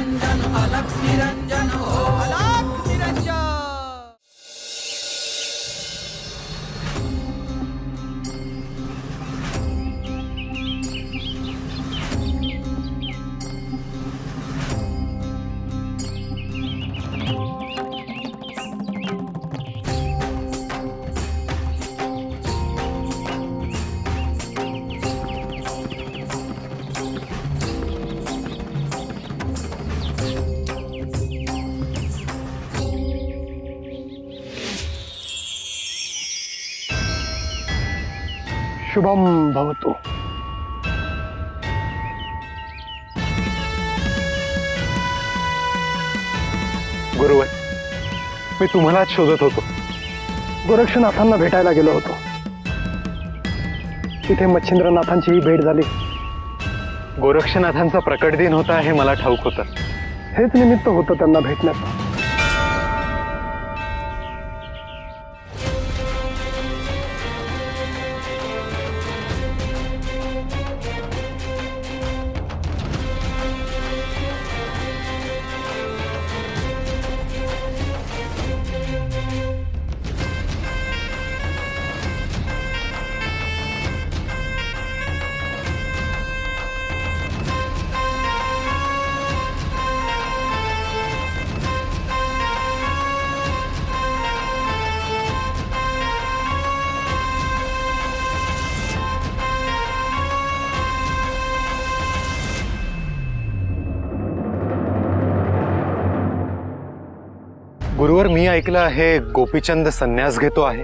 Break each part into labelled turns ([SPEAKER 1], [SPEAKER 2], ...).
[SPEAKER 1] निरंजन अलख निरंजन हो अलख निरंजन।
[SPEAKER 2] शुभम भवतु।
[SPEAKER 3] गुरुवर, मी तुम्हालाच शोधत होतो.
[SPEAKER 2] गोरक्षनाथांना भेटायला गेलो होतो. तिथे मच्छिंद्रनाथांचीही भेट झाली.
[SPEAKER 3] गोरक्षनाथांचा प्रकट दिन होता हे मला ठाऊक होतं.
[SPEAKER 2] हेच निमित्त होतं त्यांना भेटण्याचं.
[SPEAKER 3] गुरुवर, मी ऐकलं आहे गोपीचंद संन्यास घेतो आहे.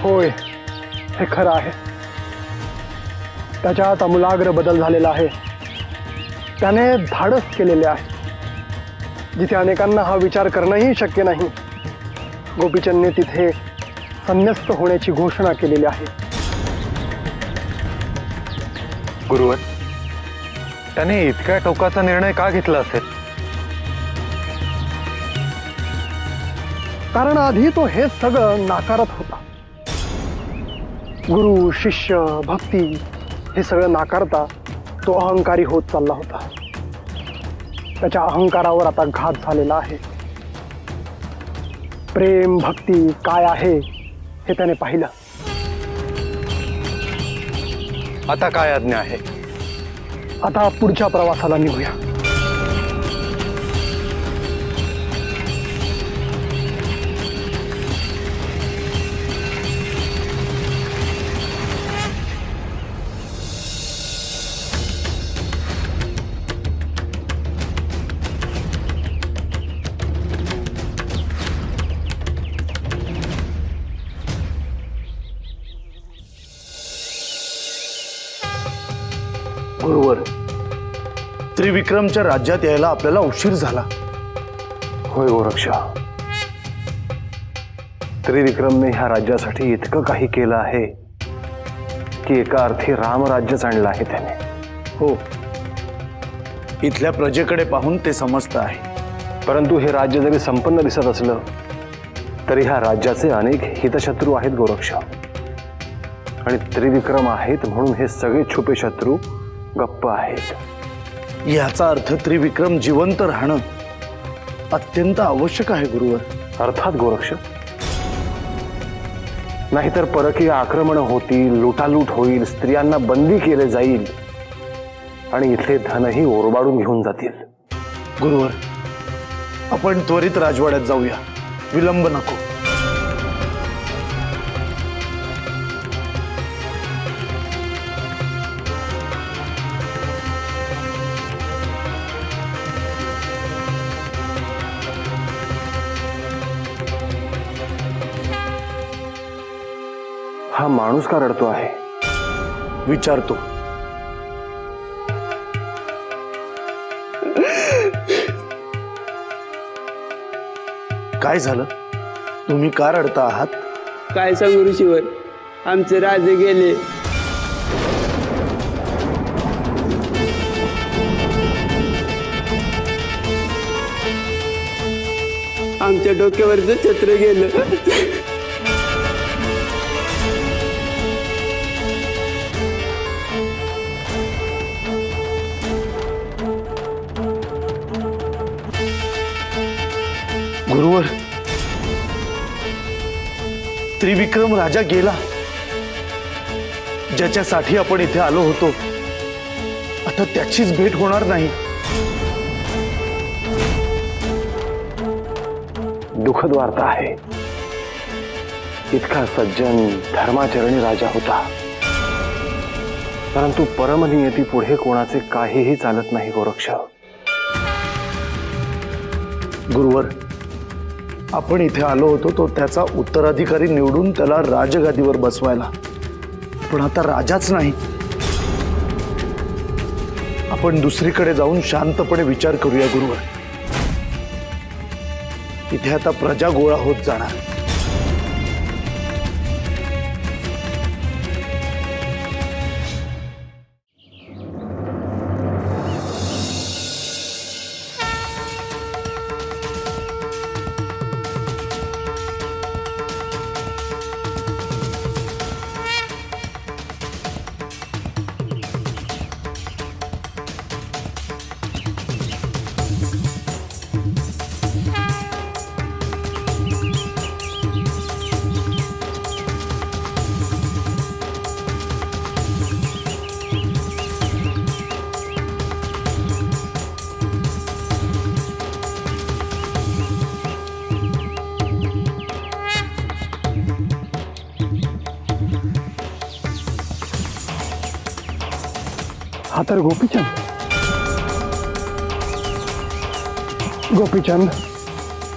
[SPEAKER 2] होय, हे खरं आहे. त्याच्यात आमूलाग्र बदल झालेला आहे. त्याने धाडस केलेले आहे. जिथे अनेकांना हा विचार करणंही शक्य नाही, गोपीचंदने तिथे संन्यस्त होण्याची घोषणा केलेली आहे.
[SPEAKER 3] गुरुवर, त्याने इतक्या टोकाचा निर्णय का घेतला असेल?
[SPEAKER 2] कारण आधी तो हे सगळं नाकारत होता. गुरु, शिष्य, भक्ती हे सगळं नाकारता तो अहंकारी होत चालला होता. त्याच्या अहंकारावर आता घात झालेला आहे. प्रेम, भक्ती काय आहे हे त्याने पाहिलं.
[SPEAKER 3] आता काय आज्ञा आहे?
[SPEAKER 2] आता पुढच्या प्रवासाला निघूया.
[SPEAKER 4] गुरुवर, त्रिविक्रमच्या राज्यात यायला आपल्याला उशीर झाला.
[SPEAKER 2] होय गोरक्ष, त्रिविक्रमने ह्या राज्यासाठी इतकं काही केलं आहे की एका अर्थी रामराज्यच आणलं आहे त्याने.
[SPEAKER 4] हो, इथल्या प्रजेकडे पाहून ते समजतं आहे.
[SPEAKER 2] परंतु हे राज्य जरी संपन्न दिसत असलं तरी ह्या राज्याचे अनेक हितशत्रू आहेत गोरक्ष. आणि त्रिविक्रम आहेत म्हणून हे सगळे छुपे शत्रू गप्प आहेत.
[SPEAKER 4] याचा अर्थ त्रिविक्रम जिवंत राहणं अत्यंत आवश्यक आहे गुरुवर.
[SPEAKER 2] अर्थात गोरक्ष, नाहीतर परकीय आक्रमण होतील, लुटालूट होईल, स्त्रियांना बंदी केले जाईल आणि इथले धनही ओरबाडून घेऊन जातील.
[SPEAKER 4] गुरुवर, आपण त्वरित राजवाड्यात जाऊया. विलंब नको.
[SPEAKER 2] हा माणूस का रडतो आहे?
[SPEAKER 4] विचारतो. काय झालं? तुम्ही का रडता आहात?
[SPEAKER 5] काय सांगू ऋषीवर, आमचे राजे गेले. आमच्या डोक्यावरचं छत्र गेलं.
[SPEAKER 4] गुरुवर, त्रिविक्रम राजा गेला, ज्याच्यासाठी आपण इथे आलो होतो आता त्याचीच भेट होणार नाही.
[SPEAKER 2] दुःखद वार्ता आहे. इतका सज्जन धर्माचरणी राजा होता, परंतु परमनियती पुढे कोणाचे काहीही चालत नाही गोरक्ष.
[SPEAKER 4] गुरुवर, आपण इथे आलो होतो तो त्याचा उत्तराधिकारी निवडून त्याला राजगादीवर बसवायला, पण आता राजाच नाही. आपण दुसरीकडे जाऊन शांतपणे विचार करूया गुरुवर. इथे आता प्रजा गोळा होत जाणार.
[SPEAKER 6] हा तर गोपीचंद. गोपीचंद,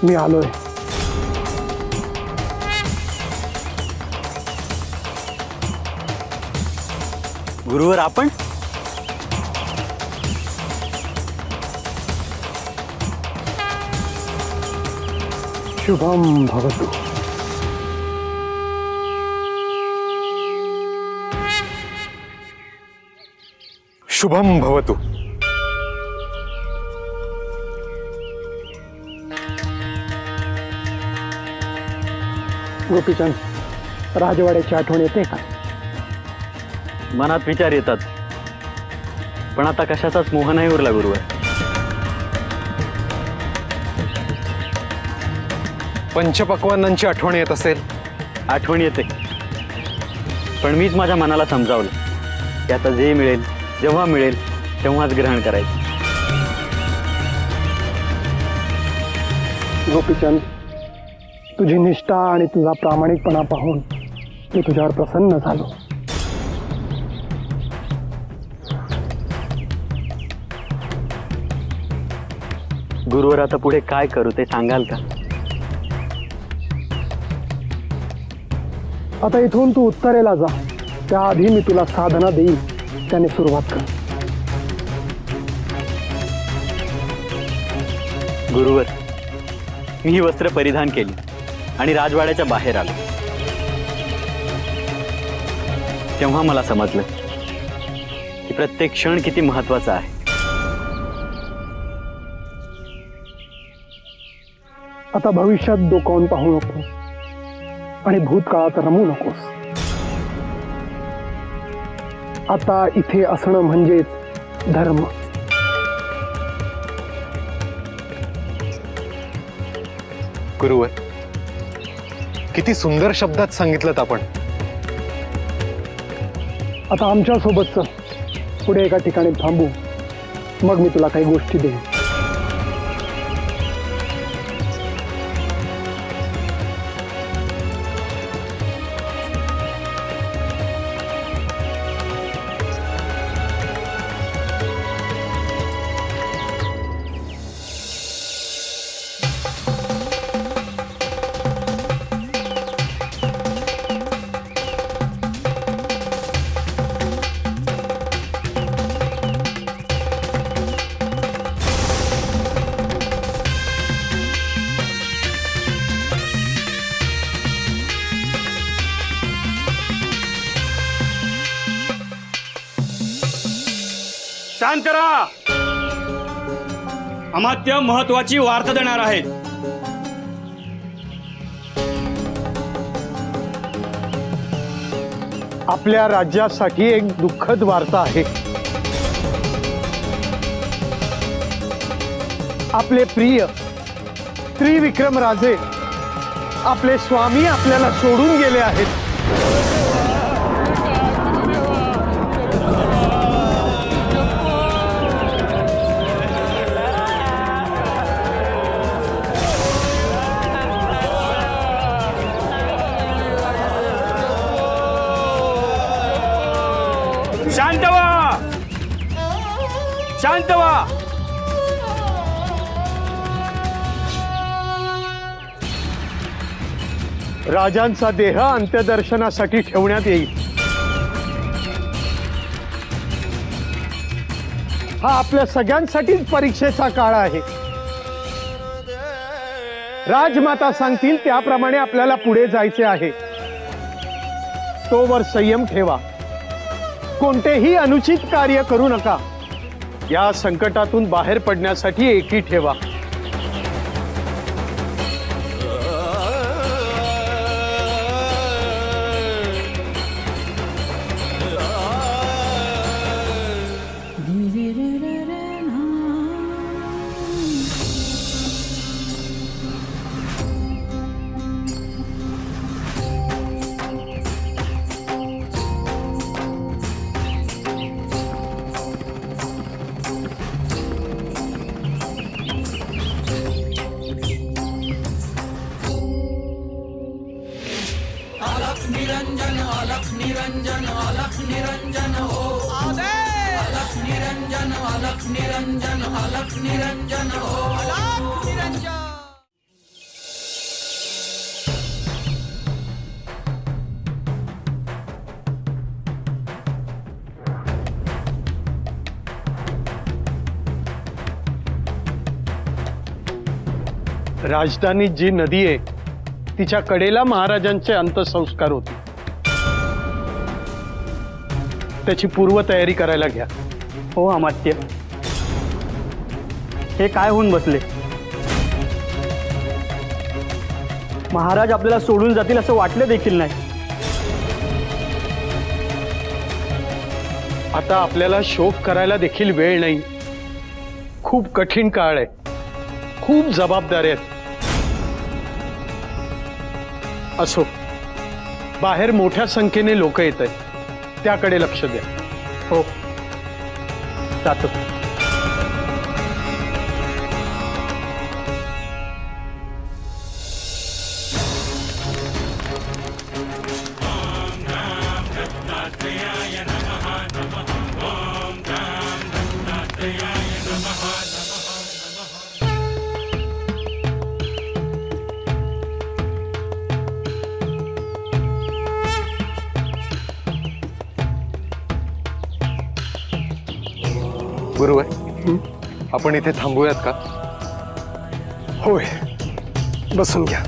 [SPEAKER 6] मी आलोय.
[SPEAKER 7] गुरुवर, आपण
[SPEAKER 6] शुभम भवतु.
[SPEAKER 3] शुभम भवतु.
[SPEAKER 6] गोपीचंद, राजवाड्याची आठवण येते का?
[SPEAKER 7] मनात विचार येतात, पण आता कशाचाच मोह नाही उरला गुरुवर.
[SPEAKER 3] पंचपक्वान्नांची आठवण येत असेल?
[SPEAKER 7] आठवण येते, पण मीच माझ्या मनाला समजावलं की आता जे मिळेल जेव्हा मिळेल तेव्हाच ग्रहण करायचं.
[SPEAKER 6] गोपीचंद, तुझी निष्ठा आणि तुझा प्रामाणिकपणा पाहून मी तुझ्यावर प्रसन्न झालो.
[SPEAKER 7] गुरुवर, आता पुढे काय करू ते सांगाल का?
[SPEAKER 6] आता इथून तू उत्तरेला जा, त्याआधी मी तुला साधना देईन, त्याने सुरुवात कर.
[SPEAKER 7] गुरुवर, मी ही वस्त्र परिधान केली आणि राजवाड्याच्या बाहेर आलो. तेव्हा मला समजलं की प्रत्येक क्षण किती महत्वाचा आहे.
[SPEAKER 6] आता भविष्यात डोकावून पाहू नकोस आणि भूतकाळात रमू नकोस. आता इथे असणं म्हणजेच धर्म.
[SPEAKER 3] गुरुवर, किती सुंदर शब्दात सांगितलं आपण.
[SPEAKER 6] आता आमच्या सोबतच पुढे एका ठिकाणी थांबू, मग मी तुला काही गोष्टी देईन.
[SPEAKER 8] शांत राहा. अमात्य महत्वाची वार्ता देणार आहेत.
[SPEAKER 6] आपल्या राज्यासाठी एक दुःखद वार्ता आहे. आपले प्रिय त्रिविक्रम राजे आपले स्वामी आपल्याला सोडून गेले आहेत.
[SPEAKER 8] शांत व्हा, शांत व्हा.
[SPEAKER 6] राजांचा देह अंत्यदर्शनासाठी ठेवण्यात येईल. हा आपल्या सगळ्यांसाठीच परीक्षेचा काळ आहे. राजमाता सांगतील त्याप्रमाणे आपल्याला पुढे जायचे आहे. तोवर संयम ठेवा, कोणतेही अनुचित कार्य करू नका. या संकटातून बाहेर पडण्यासाठी एकी ठेवा.
[SPEAKER 1] अलख निरंजन अलख निरंजन अलख निरंजन हो अलख निरंजन अलख निरंजन अलख निरंजन हो अलख निरंजन.
[SPEAKER 6] राजधानीत जी नदी आहे तिच्या कडेला महाराजांचे अंत्यसंस्कार होते. त्याची पूर्वतयारी करायला घ्या.
[SPEAKER 7] हो अमात्य, हे काय होऊन बसले? महाराज आपल्याला सोडून जातील असं वाटलं देखील नाही.
[SPEAKER 6] आता आपल्याला शोक करायला देखील वेळ नाही. खूप कठीण काळ आहे, खूप जबाबदारी आहेत. असो, बाहेर मोठ्या संख्येने लोक येत आहेत, त्याकडे लक्ष द्या.
[SPEAKER 7] हो, जातो.
[SPEAKER 3] गुरुवर, आपण इथे थांबूयात का?
[SPEAKER 2] होय, बसून घ्या.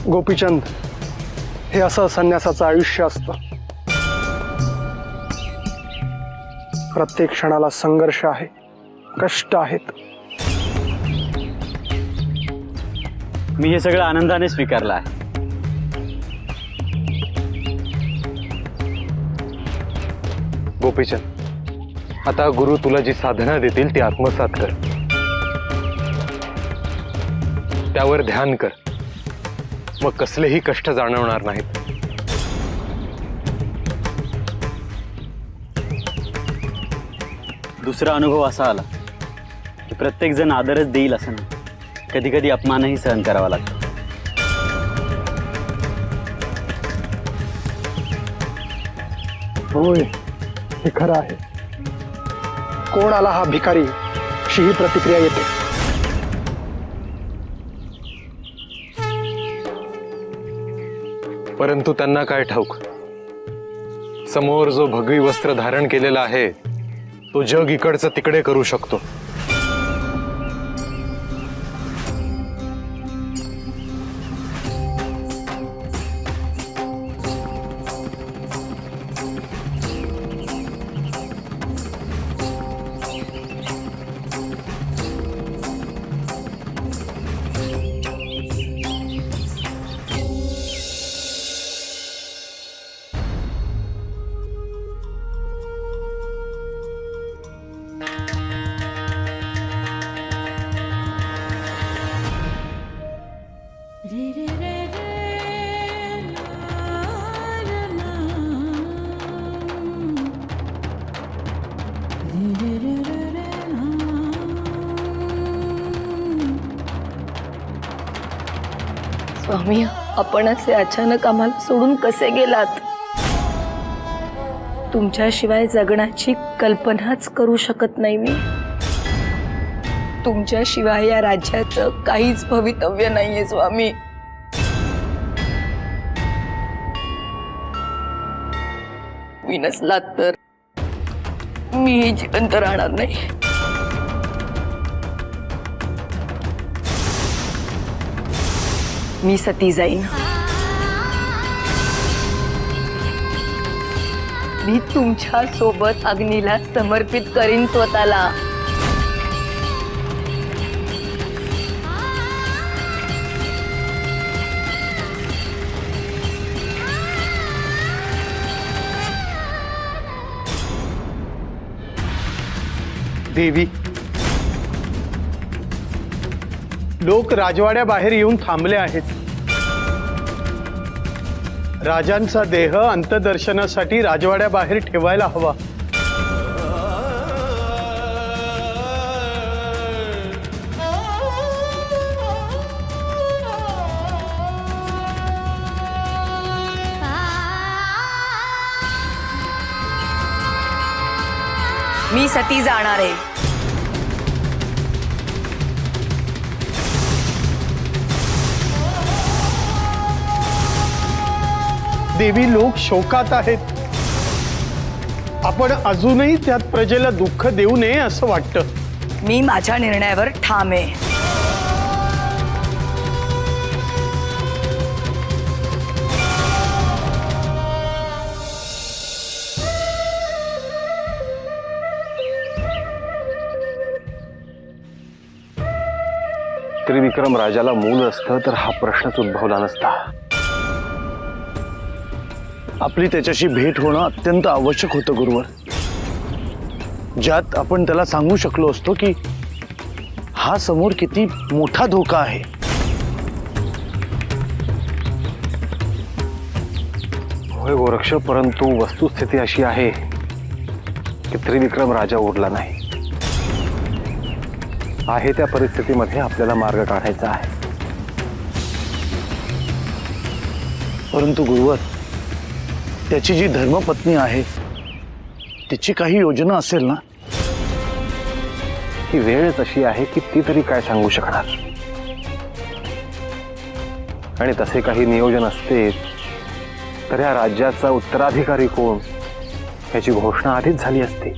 [SPEAKER 6] गोपीचंद, हे असं संन्यासाचं आयुष्य असतं. प्रत्येक क्षणाला संघर्ष आहे, कष्ट आहेत.
[SPEAKER 7] मी हे सगळं आनंदाने स्वीकारलं आहे.
[SPEAKER 3] गोपीचंद, आता गुरु तुला जी साधना देतील ती आत्मसात कर, त्यावर ध्यान कर. मग कसलेही कष्ट जाणवणार नाहीत.
[SPEAKER 7] दुसरा अनुभव असा आला की प्रत्येक जण आदरच देईल असं नाही. कधी कधी अपमानही सहन करावा लागतो.
[SPEAKER 6] होय, हे खरं आहे. कोण आला हा भिकारी, अशी ही प्रतिक्रिया येते.
[SPEAKER 3] परंतु त्यांना काय ठाऊक, समोर जो भगवी वस्त्र धारण केलेला आहे तो जग इकडचं तिकडे करू शकतो.
[SPEAKER 9] स्वामी, आपण असे अचानक आम्हाला सोडून कसे गेलात? तुमच्याशिवाय जगण्याची कल्पनाच करू शकत नाही मी. तुमच्याशिवाय या राज्याचं काहीच भवितव्य नाहीये स्वामी. मी नसलात तर मी जिवंत राहणार नाही. मी सती जाईन. मी तुमच्या सोबत अग्नीला समर्पित करीन स्वतःला.
[SPEAKER 6] देवी, लोक राजवाड्याबाहेर येऊन थांबले आहेत. राजांचा देह अंतदर्शनासाठी राजवाड्याबाहेर ठेवायला हवा.
[SPEAKER 9] मी सती जाणार आहे.
[SPEAKER 6] देवी, लोक शोकात आहेत. आपण अजूनही त्यात प्रजेला दुःख देऊ नये असं वाटतं.
[SPEAKER 9] मी माझ्या निर्णयावर ठाम आहे.
[SPEAKER 2] त्रिविक्रम राजाला मूल असतं तर हा प्रश्नच उद्भवला नसता.
[SPEAKER 4] आपली त्याच्याशी भेट होणं अत्यंत आवश्यक होतं गुरुवर, ज्यात आपण त्याला सांगू शकलो असतो की हा समोर किती मोठा धोका आहे.
[SPEAKER 2] होय गोरक्ष, परंतु वस्तुस्थिती अशी आहे की त्रिविक्रम राजा उरला नाही. आहे त्या परिस्थितीमध्ये आपल्याला मार्ग काढायचा आहे.
[SPEAKER 4] परंतु गुरुवर, त्याची जी धर्मपत्नी आहे तिची काही योजना असेल ना?
[SPEAKER 2] ही वेळच अशी आहे की ती तरी काय सांगू शकणार. आणि तसे काही नियोजन असते तर या राज्याचा उत्तराधिकारी कोण याची घोषणा आधीच झाली असती.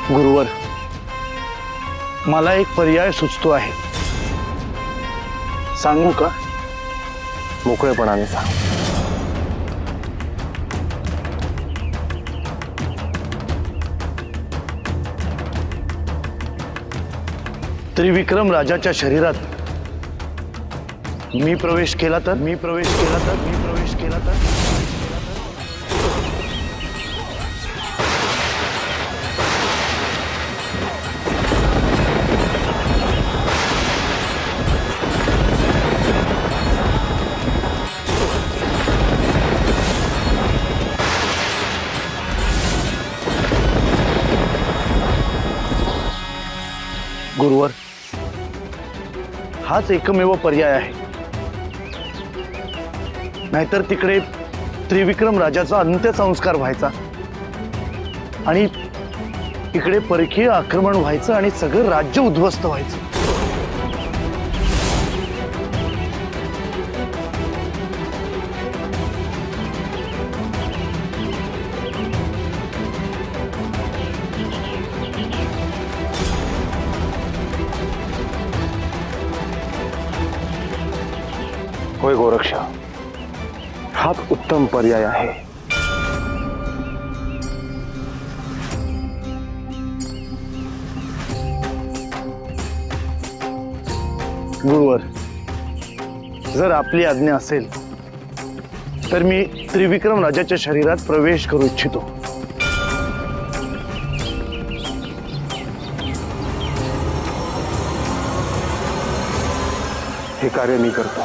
[SPEAKER 4] गुरुवर, मला एक पर्याय सुचतो आहे. सांगू का?
[SPEAKER 2] मोकळेपणाने सांग.
[SPEAKER 4] त्रिविक्रम राजाच्या शरीरात मी प्रवेश केला तर गुरुवर, हाच एकमेव पर्याय आहे. नाहीतर तिकडे त्रिविक्रम राजाचा अंत्यसंस्कार व्हायचा आणि इकडे परकीय आक्रमण व्हायचं आणि सगळं राज्य उद्ध्वस्त व्हायचं.
[SPEAKER 2] होय गोरक्ष, हाच उत्तम पर्याय आहे.
[SPEAKER 4] गुरुवर, जर आपली आज्ञा असेल तर मी त्रिविक्रम राजाच्या शरीरात प्रवेश करू इच्छितो.
[SPEAKER 2] हे कार्य मी करतो.